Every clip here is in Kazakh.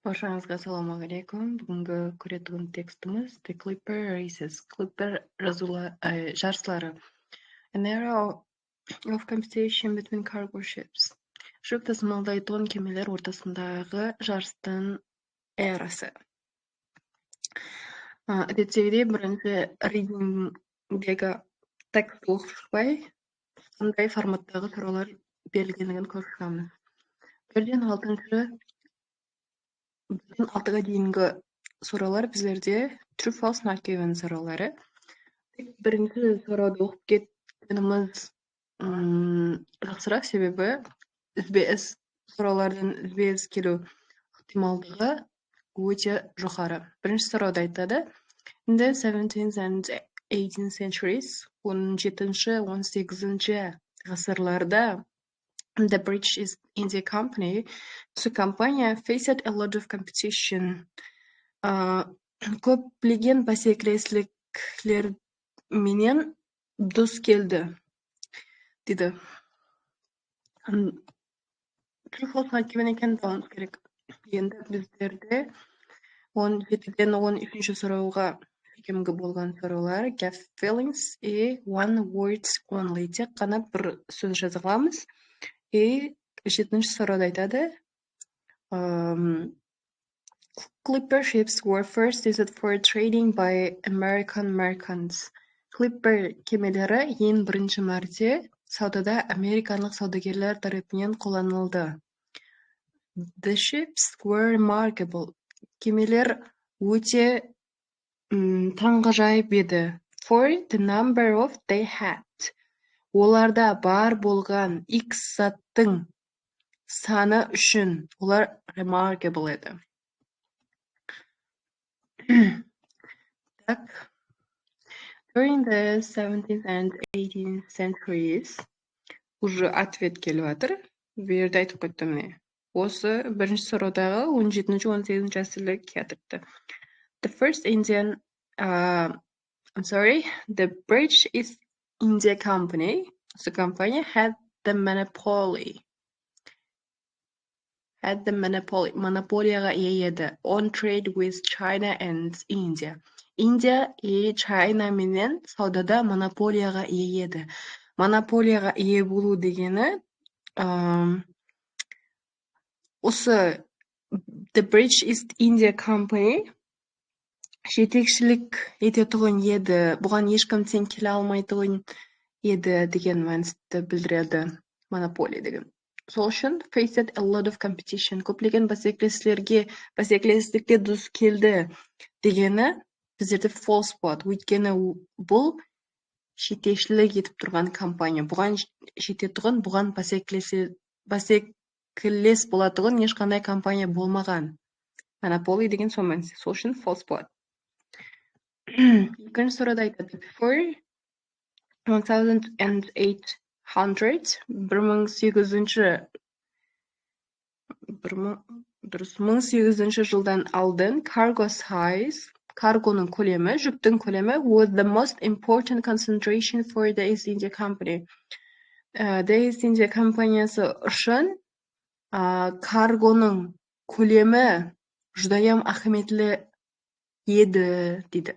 Barchangizga assalomu alaykum. Bugungi ko'radigan tekstimiz The Clipper Races, Clipper jarslari. An era of competition between cargo ships. Жүк тасымалдайтын кемелер ортасындағы жарыстың эрасы. Әдеттегідей бірінші ридингдегі текст оқып қандай форматтағы сұраулар берілгендігін көріп шығамыз. Бірден алтыға дейінгі сұраулар біздерде true false not given сұраулары. Бірінші сұрауды оқып кеткеніміз жақсырақ, себебі сұраулардың үзбес келу ықтималдығы өте жоғары. Бірінші сұрауда айтады: In the 17th and 18th centuries, 17-18 ғасырларда, the British East India Company, компания faced a lot of competition. Көптеген бәсекелестіктер менен дос келді, дейді. True false not given екен дауымыз керек. Енді біздерде 17-13 сұрауға кемгі болған сұраулар gap fillings и one word only. Тек қана бір сөз жазыламыз. И 7-ші сұрауда айтады: Clipper ships were first used for trading by American merchants. Clipper кемелері ең бірінші мәрте саудада американдық саудагерлер тарапынан қолданылды. The ships were remarkable. Кемелер өте таңғажайып еді. For the number of they had. Оларда бар болған X заттың саны үшін олар remarkable еді. During the 17th and 18th centuries, уже ответ келіп жатыр. Берді айтып қойттым не. Осы бірінші сұраудағы 17-18 ғасырлар келтірді. The British East India Company, the company had the monopoly. Монополияға ие еді. On trade with China and India. Индия и Чайна менен саудада монополияға ие еді. Монополияға ие болу дегені осы The British East India Company жетекшілік ететұғын еді. Бұған ешкім тең келе алмайтұғын еді деген мәністі білдіреді монополия деген. Сол үшін faced a lot of competition. Көптеген бәсекелестікке дос келді дегені біздерде false болады. Өйткені бұл жетекшілік етіп тұрған компания. Бұған жететұғын, бұған бәсекелес болатұғын ешқандай компания болмаған. Monopoly деген сол мәнісі. Сол үшін false болады. Екінші сұрада айтады: Before 1800 жылдан алдын cargo size, каргоның көлемі, жүктің көлемі was the most important concentration for the East India Company. The East India компаниясы үшін каргоның көлемі жүдайым ахметлі еді, дейді.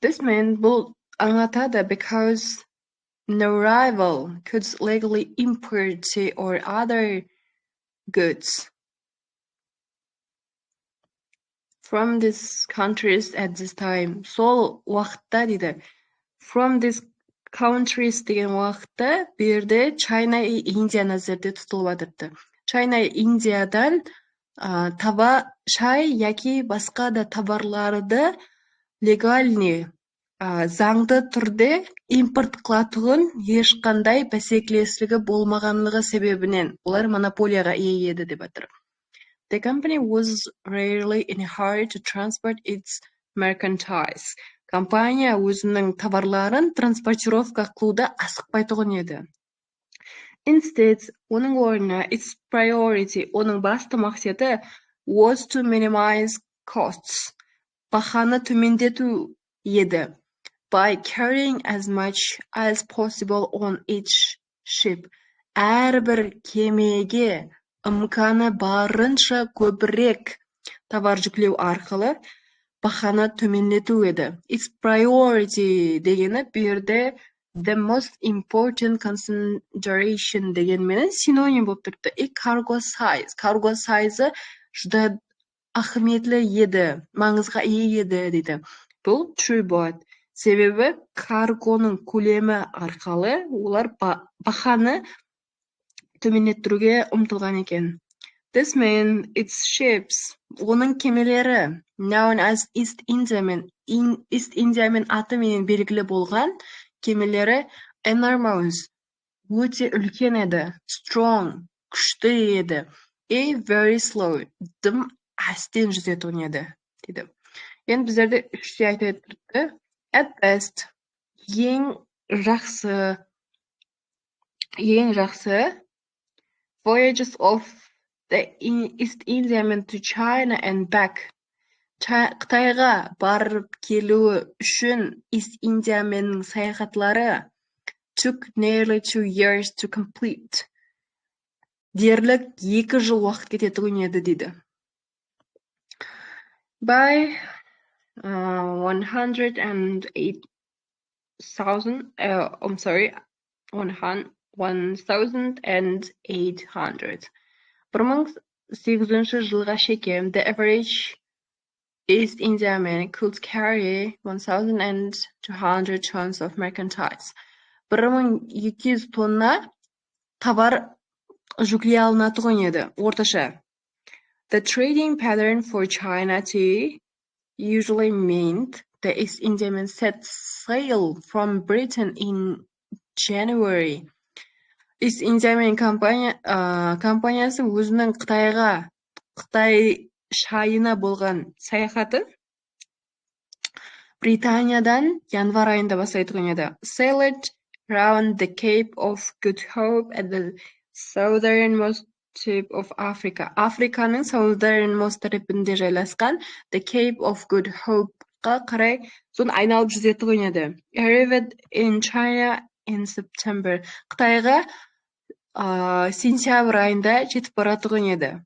This meant бұл аңлатады because no rival could legally import tea or other goods from these countries at this time. Сол уақытта дейді. From these countries деген уақытта берді China и Индия назарда тұтылып жатырды. China и Индиядан шай яки басқа да товарларды легальный заңды түрде импорт қылатығын ешқандай бәсекелестігі болмағанлығы себебінен олар монополияға ие еді деп жатыр. The company was rarely in a hurry to transport its merchandise. Компания өзінің товарларын транспортировка қылуда асықпайтұғын еді. Instead, оның орнына its priority, оның басты мақсаты was to minimize costs. Бағаны төмендету еді. By carrying as much as possible on each ship. Әрбір кемеге мканы барынша көбірек товар жүклеу арқылы бағаны төмендету еді. Its priority дегені бұл жерде the most important consideration дегенмен синоним болып тұрды. Cargo size. Cargo size жүда ахметлі еді, маңызға ие еді дейді. Бұл true болады. Себебі каргоның көлемі арқылы олар бағаны төмендеттіруге ұмтылған екен. This means its ships, оның кемелері, known as East India мен атымен белгілі болған кемелері enormous, өте үлкен еді, strong, күшті еді, very slow, дым әстен жүзетін еді, дейді. Енді біздерде үште айтып тұрды. At best, ең жақсы, voyages of the East India to China and back. Қытайға барып келуі үшін East India мен саяхатлары took nearly 2 years to complete. Дерлік 2 жыл уақыт кететін еді дейді. By 108,000, 1,800. 1800 жылға шейін, the average East India man could carry 1,200 tons of merchandise. 1200 тонна товар жүклей алынатын еді, орташа. The trading pattern for China tea usually meant the East India men set sail from Britain in January. East India men компаниясы өзінің Қытай шайына болған саяхатын Британиядан январ айында бастайтын еді. Sailed round the Cape of Good Hope at the southernmost tip of Africa. Африканың southernmost тарапында жайласқан the Cape of Good Hope-ға қарай соны айналып жүзетін еді. Arrived in China in September. Қытайға сентябрь айында жетіп баратын еді.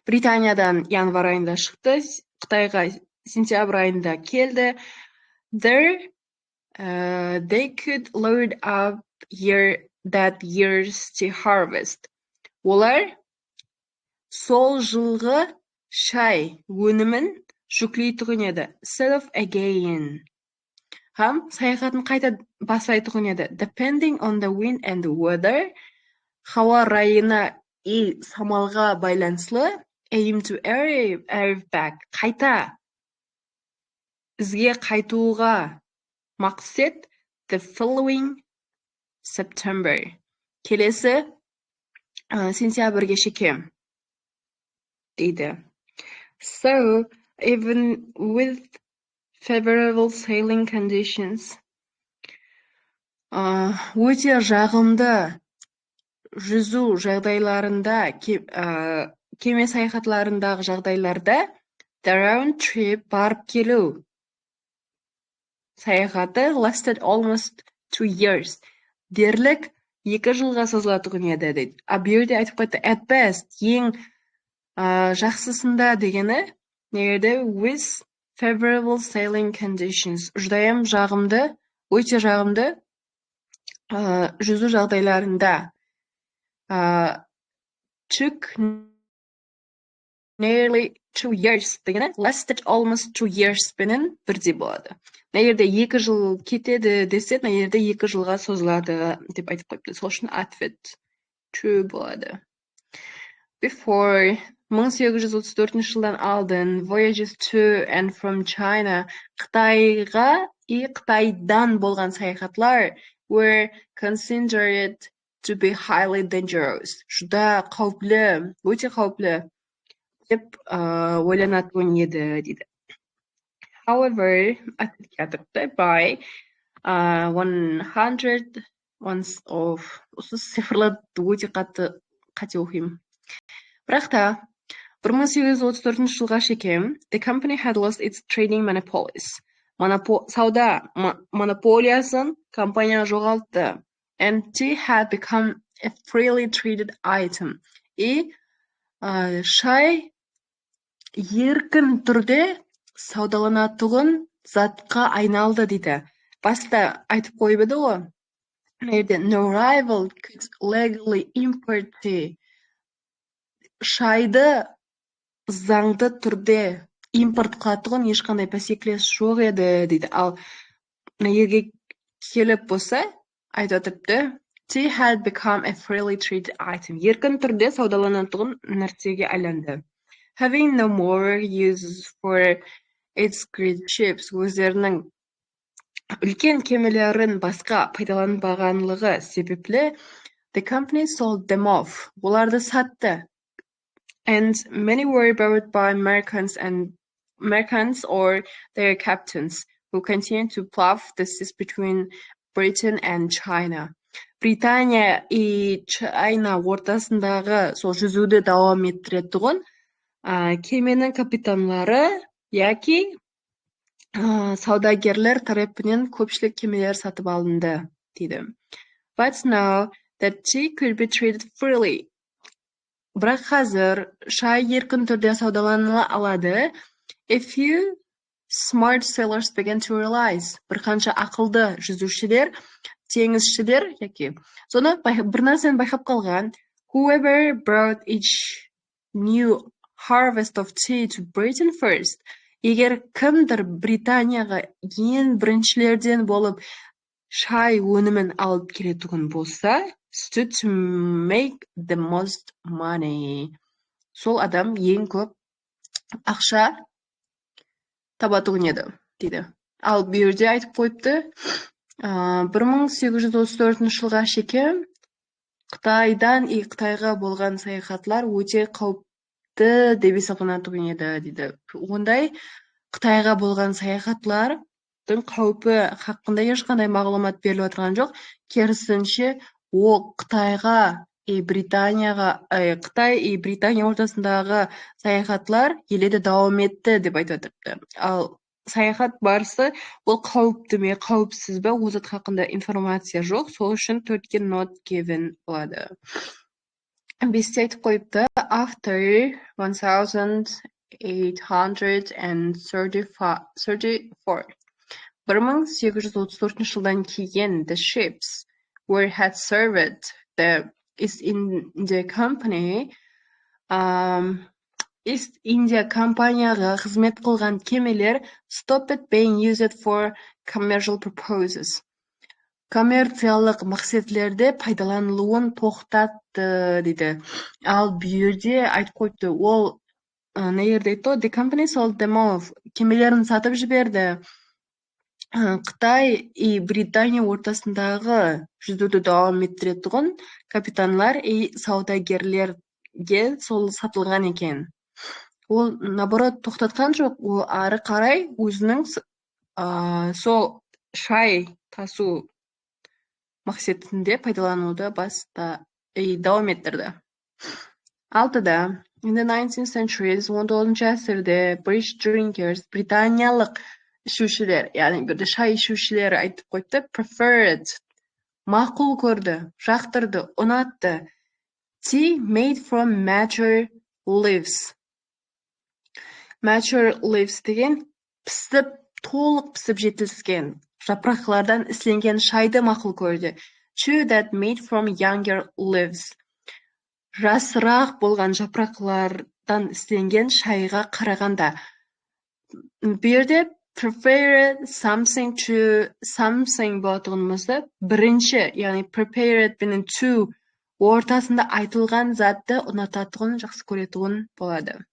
Британиядан январ айында шықты, Қытайға сентябрь айында келді. There they could load up that year's tea harvest. Олар сол жылғы шай өнімін жүклейтін еді. Set off again. Саяхатын қайта бастайтын еді. Depending on the wind and the weather, хауа райына и самалға байланысты, aim to arrive back. Қайта бізге қайтуға мақсат the following September. Келесі сентябрьге шейін дейді. So, even with favorable sailing conditions, өте жағымды жүзу жағдайларында, кеме саяхатларындағы жағдайларда, the round trip барып келу саяхаты lasted almost 2 years. Дерлік 2 жылға созылатын еді дейді. Бұл жерде айтып қойды, at best, ең жақсысында дегені, негерде with favorable sailing conditions. Жүдайым жағымды, өте жағымды жүзу жағдайларында. Took nearly 2 years дегені, lasted almost 2 years бенен бірдей болады. Негерде 2 жыл кетеді десе, негерде 2 жылға созылады деп айтып қойыпты. Сол үшін ответ true болады. Before 1834 жылдан алдын voyages to and from China Қытайға и Қытайдан болған саяхатлар were considered to be highly dangerous. Жүда қауіплі, өте қауіплі деп ойланатын еді дейді. However, by 100 осы цифрларды өте қате оқимын. Бірақ та 1834 жылға шейін the company had lost its trading monopolies. Сауда монополиясын компания жоғалтты. And tea had become a freely traded item. шай еркін түрде саудаланатын затқа айналды дейді. Баста айтып қойып еді ғой. No rival could legally import tea. Шайды заңды түрде импорт қылатұғын ешқандай бәсекелес жоқ еді дейді. Ал егерге келіп болса, айтып отырыпты, tea had become a freely traded item. Еркін түрде саудаланатұғын нәрсеге айланды. Having no more use for its great ships, өздерінің үлкен кемелерін басқа пайдаланбағанлығы себепле, the company sold them off. Оларды сатты. And many were bought by Americans or their captains, who continued to plough the seas between Britain and China. Британия и Чайна ортасындағы сол жүзуді давам еттіретұғын кеменің капитанлары яки саудагерлер тарапынан көпшілік кемелер сатып алынды дейді. But now that tea could be traded freely. Бірақ қазір шай еркін түрде саудаланыла алады. A few smart sailors began to realize. Бір қанша ақылды жүзушілер, теңізшілер яки. Соны бір нәрсені байқап қалған. Whoever brought each new harvest of tea to Britain first. Егер кімдір Британияға ең біріншілерден болып шай өнімін алып келетұғын болса, stood to make the most money. Сол адам ең көп ақша табатұғын еді, дейді. Ал берде айтып қойыпты, 1834 жылға шеке Қытайдан Қытайға болған саяхатлар өте қауіпті деп есептелінетұғын еді, дейді. Ондай Қытайға болған саяхатлардың қаупі хақында ешқандай мағлұмат беріліп отырған жоқ. Керісінше, ол Қытайға Қытай и Британия ортасындағы саяхатлар еледі давам етті деп айтып отырыпты. Ал саяхат барысы ол қауіпті ме, қауіпсіз бе, ол зат хақында информация жоқ. Сол үшін 4-ке not given болады. Бесте айтып қойыпты, after 1834. 1834 жылдан кейін the ships where had served the East India Company, East India компанияға қызмет қылған кемелер stopped being used for commercial purposes. Коммерциялық мақсатлерде пайдаланылуын тоқтатты дейді. Ал бүйірде айтып қойыпты, ол нелерде айтты, the company sold them off. Кемелерін сатып жіберді. Қытай и Британия ортасындағы жүзуді давам еттіретұғын капитанлар и саудагерлерге сол сатылған екен. Ол наоборот тоқтатқан жоқ, ол ары қарай өзінің сол шай тасу мақсатында пайдалануды давам еттірді. 6-да, in the 19th century, 19-шы ғасырда, British drinkers, британиялық ішушілер, яғни бірде шай ішушілер айтып қойды, preferred, мақұл көрді, жақтырды, ұнатты. Tea made from mature leaves. Mature leaves деген толық пісіп жетілскен жапырақлардан ісленген шайды мақұл көрді. Chew that made from younger leaves. Жасырақ болған жапырақлардан ісленген шайға қарағанда. Берде prepared something to something болатығымызды бірінші, яғни prepared бенен to ортасында айтылған затты ұнататығын жақсы көретігін болады.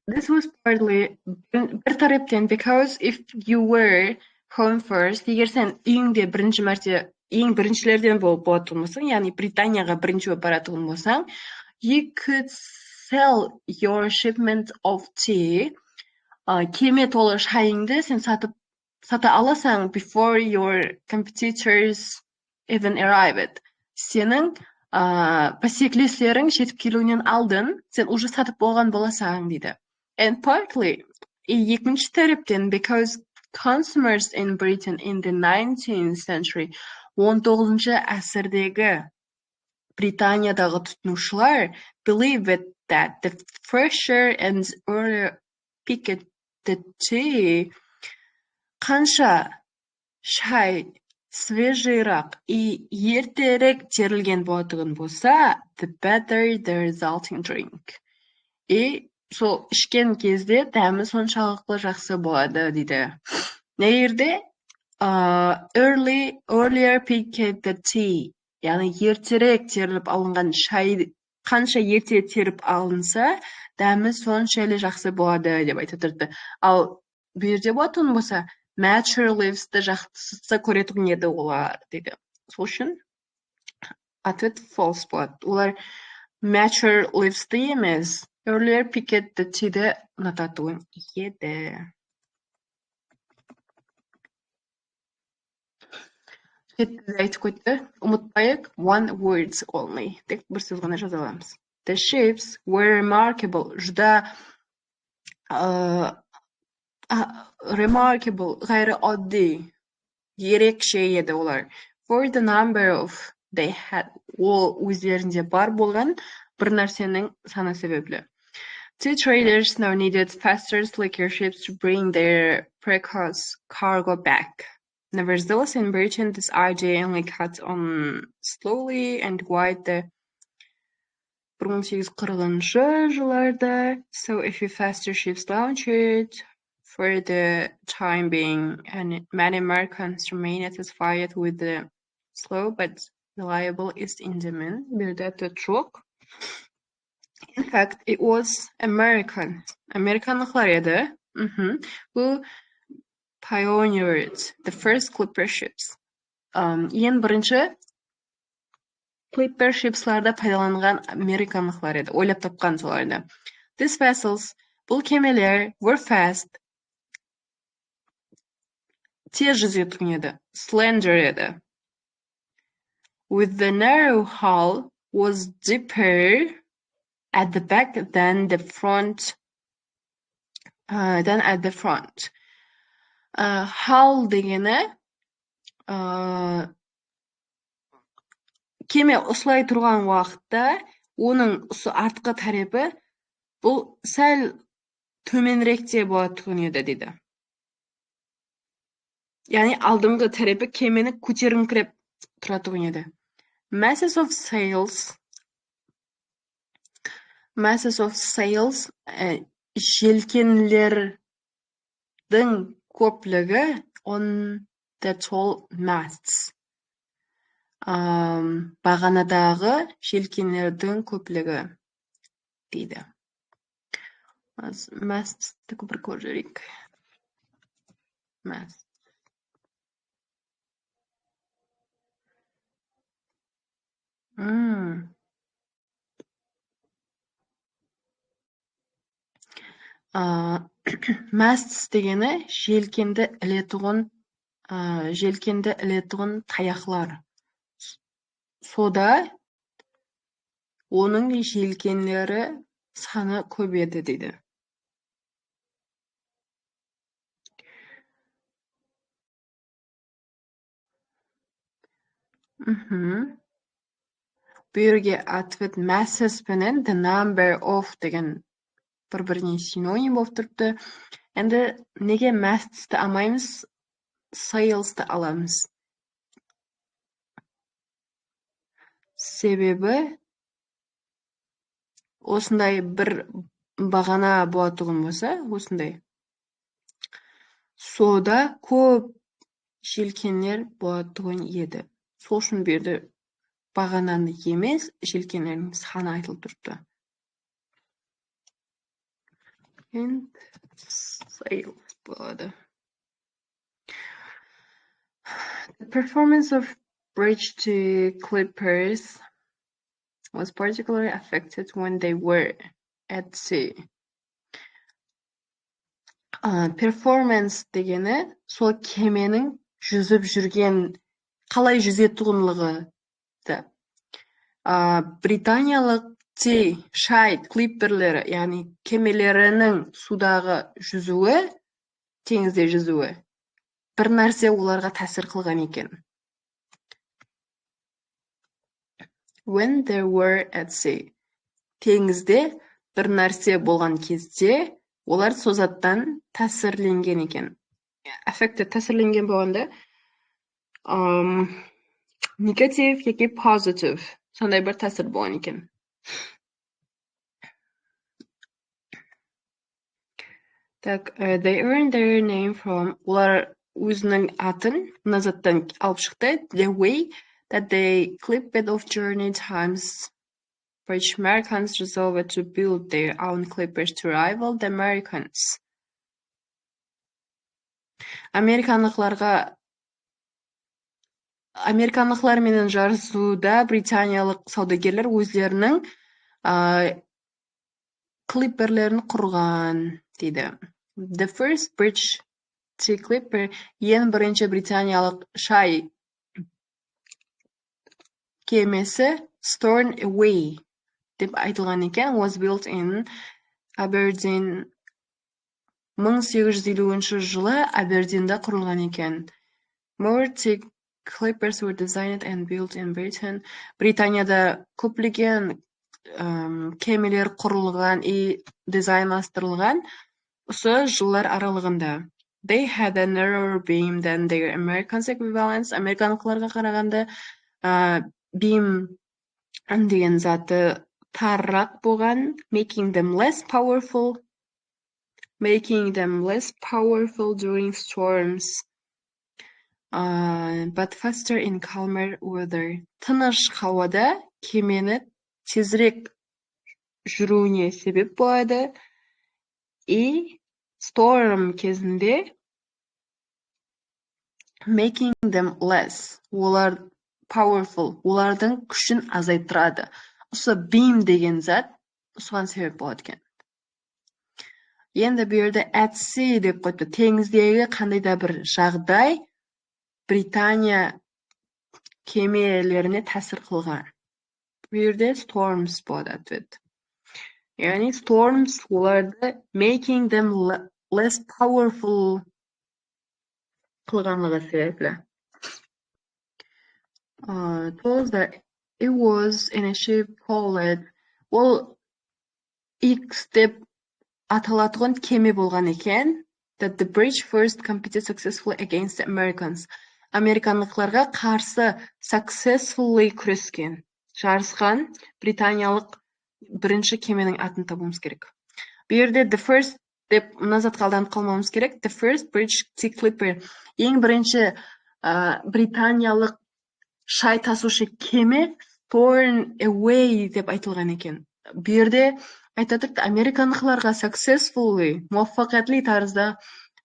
This was partly бір тараптан because if you were home first, егер сен үйіңде бірінші мәрте ең біріншілерден болып болатығын болсаң, яғни Британияға бірінші болып баратығын болсаң, you could sell your shipment of tea, кеме толы шайыңды сен сата аласың before your competitors even arrived. Сенің бәсекелестерің жетіп келуінен алдын сен уже сатып болған боласың дейді. And partly, екінші тараптан because consumers in Britain in the 19th century 19 әсірдегі Британиядағы тұтынушылар believed that the fresher and earlier picked tea қанша шай свежийрақ и ертерек терілген болатығын болса, the better the resulting drink. И сол ішкен кезде дәмі соншалықты жақсы болады дейді. Нерде earlier picked the tea, яғни ертерек теріліп алынған шай қанша ерте теріп алынса, дәмі соншалы жақсы болады деп айтып тұрды. Ал бұл жерде болатын болса, mature leaves'ті жақсы көретін еді олар дейді. Сол үшін ответ false болады. Олар mature leaves'ті емес, earlier picked the tea'ді ұнататын еді. Айтып қойды, ұмытпайық, one words only. Тек бір сөз ғана жаза аламыз. The ships were remarkable, жұда remarkable, ғайры oddi, ерекше еді олар. For the number of they had, ол өздерінде бар болған бір нәрсенің саны себеплі. Two traders now needed faster, slicker ships to bring their precious cargo back. Nevertheless, in Britain, this idea only cut on slowly and wide the 1840 жылдарда. So a few faster ships launched for the time being, and many Americans remained satisfied with the slow but reliable East Indiaman. In fact, it was Americanlıklar еді, who pioneered the first clipper ships. Ең бірінші clipper ships'ларда пайдаланған американлықтар еді, ойлап тапқан соларды. These vessels, бұл кемелер, were fast, тез жүзетін еді, slender еді. With the narrow hull was deeper at the back than at the front. Hull дегені кеме ұслай тұрған уақытта оның артқы тарапы бұл сәл төменіректе болатын еді дейді. Яғни алдыңғы тарапы кемені көтеріңкіреп тұратын еді. Masses of sails, желкенлердің көплігі on the tall masts. Бағанадағы желкенлердің көплігі дейді. Mast'ті бір көрерік. Mast. Masts дегені желкенді ілетұғын таяқлар. Сода оның желкенлері саны көп еді дейді. Бүйірге ответ masses пенен the number of деген бір-біріне синоним болып тұрды. Енді неге masts'ті алмаймыз, sails'ті аламыз? Себебі осындай бір бағана болатығын болса, осындай. Сода көп желкенлер болатығын еді. Сол үшін берді бағананы емес, желкенлердің саны айтылып тұрды. And sails болады. The performance of bridge to clippers was particularly affected when they were at sea. Performance дегені сол кеменің жүзіп жүрген қалай жүзетұғынлығы. Британиялық шай клипперлері, яғни кемелерінің судағы жүзуі, теңізде жүзуі, бір нәрсе оларға тәсір қылған екен. When they were at sea. Теңізде бір нәрсе болған кезде, олар сол заттан тәсірленген екен. Affected тәсірленген болғанда, negative яки positive. Сондай бір тәсір болған екен. Так, they earned their name from, олар өзінің атын мына заттан алып шықты, the way that they clipped off journey times, which Americans resolved to build their own clippers to rival the Americans. Американдықтар менен жарысуда британиялық саудагерлер өздерінің клипперлерін құрған дейді. The first British sea clipper, ең бірінші британиялық шай кемесі Storm Away деп айтылған екен, was built in Aberdeen. 1850 жылы Абердинда құрылған екен. More sea clippers were designed and built in Britain. Британияда көптеген кемелер құрылған и дизайнластырылған осы жылдар аралығында. They had a narrower beam than their American equivalents. Американдықтарға қарағанда beam деген заты тарырақ болған, making them less powerful during storms, but faster in calmer weather. Тыныш хауада кемені тезірек жүруіне себеп болады и storm кезінде making them less, олар powerful, олардың күшін азайтырады. Осы beam деген зат осыған себеп болады екен. Енді берді at sea деп қойды. Теңіздегі қандай да бір жағдай Британия кемелеріне тәсір қылған. Берді storms болады ответ. Яғни storms оларды making them less powerful қылғанлығы себеплі. Told that it was in a ship called, ол X деп аталатығын кеме болған екен, that the British first competed successfully against the Americans. Американдықтарға қарсы successfully күрескен, жарысқан британиялық бірінші кеменің атын табуымыз керек. Берде the first деп мына затқа алданып қалмауымыз керек. The first British sea clipper, ең бірінші британиялық шай тасушы кеме Storm Away деп айтылған екен. Берде айтадық, американдықтарға successfully, муаффақиятли тарызда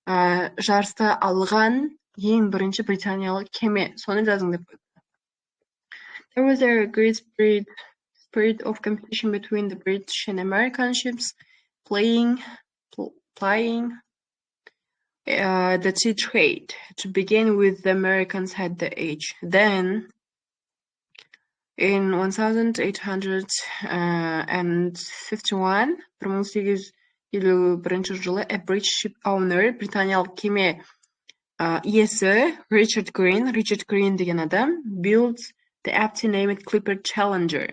жарыста алған ең бірінші британиялық кеме. Соны жазың деп. There was a great spirit of competition between the British and American ships plying the sea trade. To begin with, the Americans had the edge. Then, in 1851, 1851 жылы, a British ship owner, британиялық кеме иесі Richard Green деген адам, built the aptly named Clipper Challenger.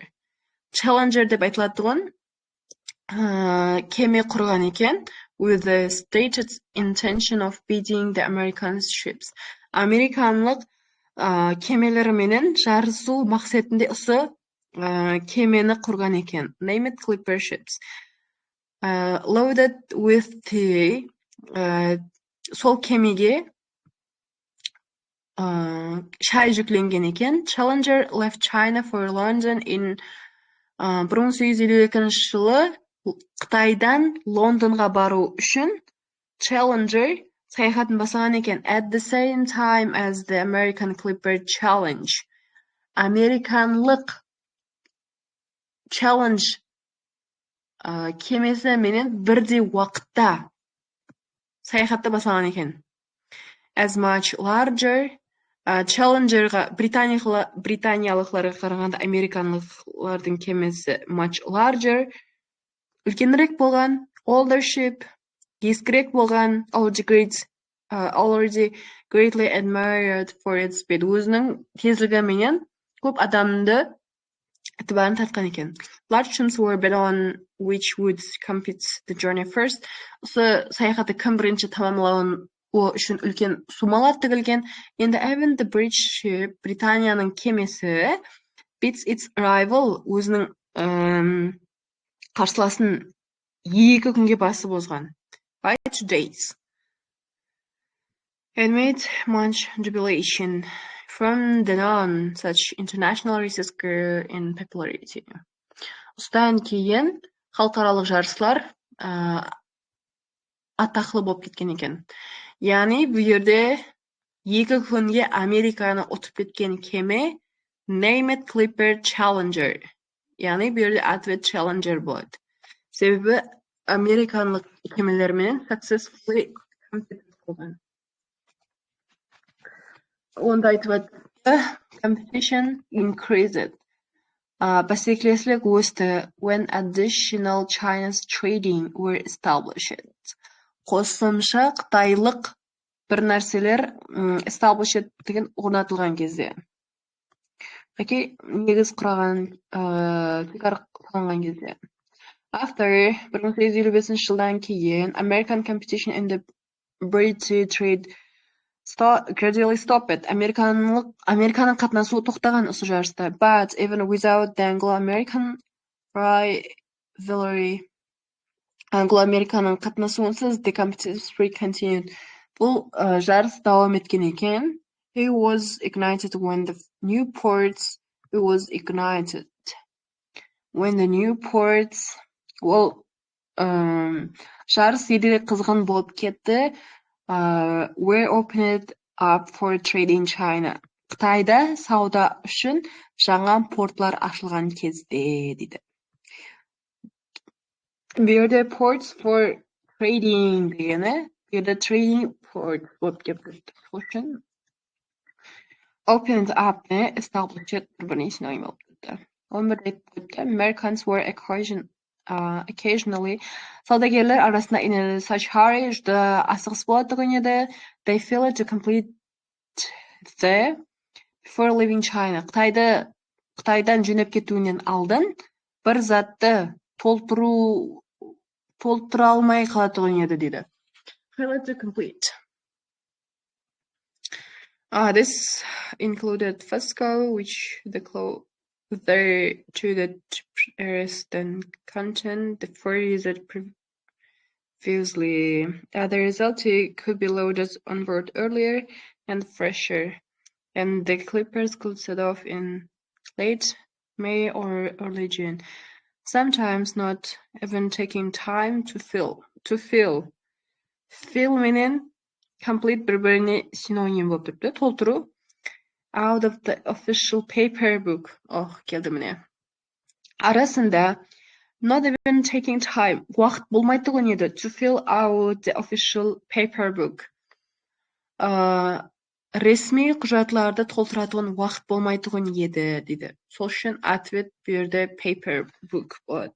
Challenger деп айтылатұғын кеме құрған екен, with the stated intention of beating the American ships. Американлық кемелеріменен жарысу мақсатында осы кемені құрған екен. Name it Clipper ships. Loaded with the сол кемеге шай жүкленген екен. Challenger left China for London in 1852 жылы Қытайдан Лондонға бару үшін Challenger саяхатын бастаған екен. At the same time as the American Clipper Challenge. Американлық Challenge кемесі менен бірдей уақытта саяхатты бастаған екен. As much larger, Challengerға британиялықларға қарағанда американлықтардың кемесі much larger, үлкенірек болған, older ship, ескірек болған, already greatly admired for its speed. Өзінің тезлігі менен көп адамды itibarını tartқан екен. Large sums were bet on which would complete the journey first. Осы саяхатты кім бірінші тамамлауын үшін үлкен сумалар тігілген. In the event, the British ship, Британияның кемесі, beats its rival, өзінің қарсыласын 2 күнге басып озған. By 2 days. It made much jubilation. From then on, such international races grew in popularity. Осыдан кейін халықаралық жарыстар атақлы болып кеткен екен. Яғни бұл жерде 2 күнге Американы ұтып кеткен кеме Name Clipper Challenger. Яғни бұл жерде ответ Challenger болады. Себебі американлық кемелермен successfully compete болған. Онда айтып атты, competition increased. Бәсекелестік өсті when additional Chinese trading were established. Қосымша қытайлық бір нәрселер established деген орнатылған кезде. Яки негіз құраған, текар құрған кезде. After 1855 жылдан кейін American competition in the British trade gradually stopped. Американың қатынасуы тоқтаған осы жарыста. But even without the Anglo-American rivalry, Anglo-Americaның қатынасуынсыз the competitive streak continued. Бұл жарыс давам еткен екен. It was ignited when the new ports. It was ignited when the new ports. Ол жарыс едіге қызғын болып кетті. Were opened up for trade in China. Қытайда сауда үшін жаңа портлар ашылған кезде дейді. Were the ports for trading дегені, were the trading ports болып кетті. Opened up established urban synonym болып кетті. Americans were occasionally саудагерлер арасында инеді. Such hurry жүді асығыс болатығын еді. They failed to complete the before leaving China. Қытайдан жөнеп кетуінен алдын бір затты толтыра алмай қалатығын еді дейді. Failed to complete. This included Fusco, which the clothes to the cheapest than content the fur used previously. The result could be loaded on board earlier and fresher, and the clippers could set off in late May or early June, sometimes not even taking time to fill. Fill meaning complete бір-біріне синоним болып тұрды. Толтыру. Out of the official paper book. Келді міне. Арасында not even taking time. Уақыт болмайтығын еді. To fill out the official paper book. Ресми құжатларды толтыратығын уақыт болмайтығын еді дейді. Сол үшін ответ берді paper book болады.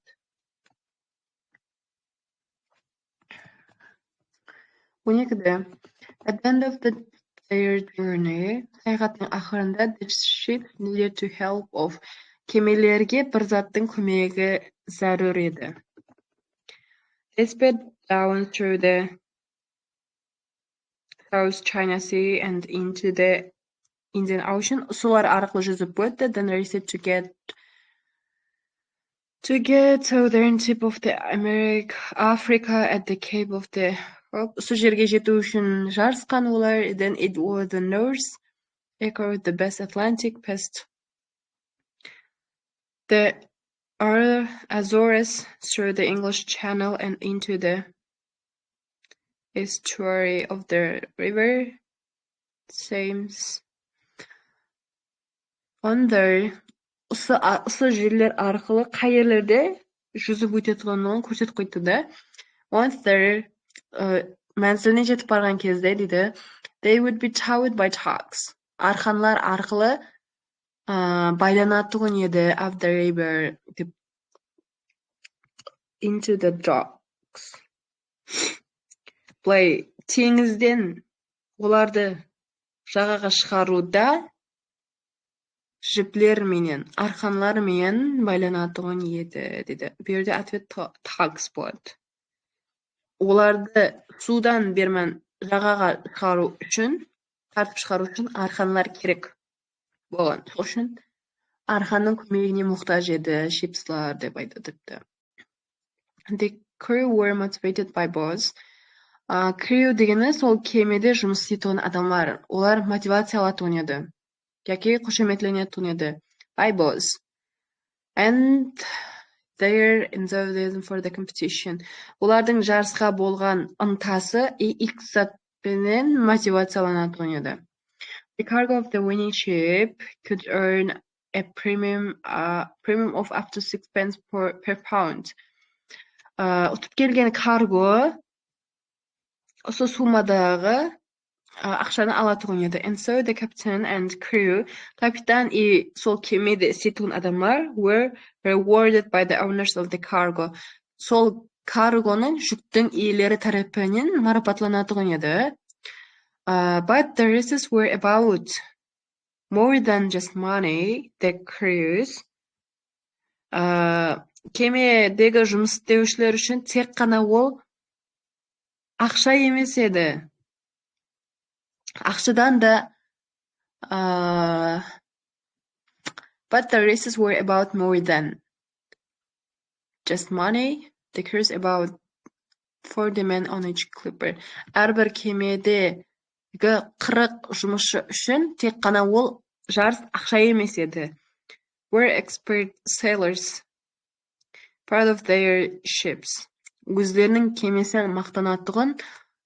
At the end of their journey, саяхаттың ақырында the ship needed to help of кемелерге бір заттың көмегі зарur еді. They sped down through the South China Sea and into the Indian Ocean. Солар арқылы жүзіп өтті. Then raced to get southern tip of the Africa at the Cape of the Осы жерге жету үшін жарысқан олар. Then it was the North echo the best Atlantic past the Azores through the English Channel and into the estuary of the river Thames. Онда осы жерлер арқылы қай жерлерде жүзіп өтетінін көрсетіп қойды да. Once they're мәнзіліне жетіп барған кезде дейді, they would be towed by tugs. Арқанлар арқылы байланатығын еді of the river into the docks. Былай теңізден оларды жағаға шығаруда Jiplер менен, арканлар менен байланатыгын еді, dedi. Bu yerде ответ tugs болады. Оларды судан бермен жағаға шығару үшін, тартып шығару үшін арқанлар керек болған. Сол үшін арқанның көмегіне мұқтаж еді шипслар деп айтыпты. The crew were motivated by boss. Crew дегені сол кемеде жұмыс істейтін адамдар. Олар мотивациялатуын еді. Яки қошеметленетуын еді. By boss. And their enthusiasm for the competition. Олардың жарысқа болған ынтасы X затпенен мотивацияланатуын еді. The cargo of the winning ship could earn a premium of up to 6 pence per pound. Ұтып келген карго осы суммадағы ақшаны алатуын еді. And so the captain and crew, капитан и сол кемеде істейтін адамдар were rewarded by the owners of the cargo. Сол каргоның жүктің иелері тарапынан марапатланатуын еді. But the races were about more than just money. The crews кемедегі жұмыс істеушілер үшін тек қана ол ақша емес еді. Ақшадан да but the races were about more than just money. The crews about 40 men on each clipper. Әрбір кемедегі 40 жұмысшы үшін тек қана ол жарыс ақша емес еді. Were expert sailors, proud of their ships. Өздерінің кемесін мақтанатығын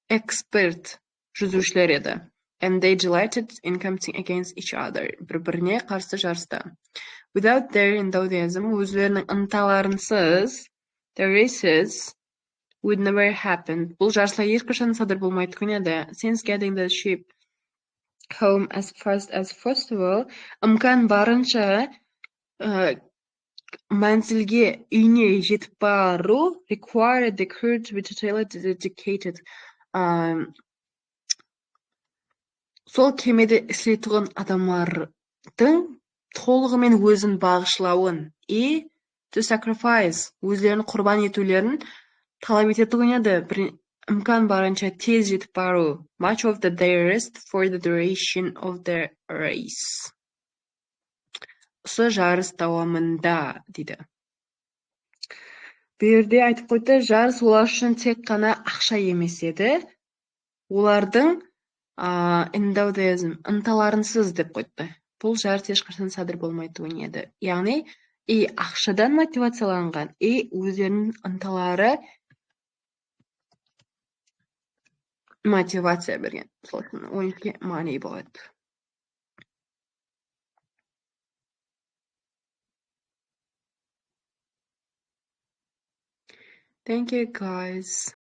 expert жүзушілер еді. And they delighted in competing against each other. Бір-біріне қарсы жарыста. Without their enthusiasm, өздерінің ынталарынсыз, the races would never happen. Бұл жарыслар ешқашан садыр болмайтын еді. Since getting the ship home as fast as possible, ымкан барынша мәнзілге үйіне жетіп бару required the crew to be totally dedicated. Сол кемеде істейтін адамдардың толығымен өзін бағышлауын и to sacrifice, өздерін құрбан етулерін талап ететұғын еді. Үмкан барынша тез жетіп бару. Much of the day rest for the duration of the race. Осы жарыс дауамында, дейді. Бұл жерде айтып қойды, жарыс олар үшін тек қана ақша емес еді. Олардың enthusiasm, ынталарынсыз деп қойды. Бұл жарыс ешқашан садыр болмайтын еді. Яғни, ақшадан мотивацияланған, өздерінің ынталары мотивация берген. Сол үшін ойыншыға мани болады. Thank you, guys.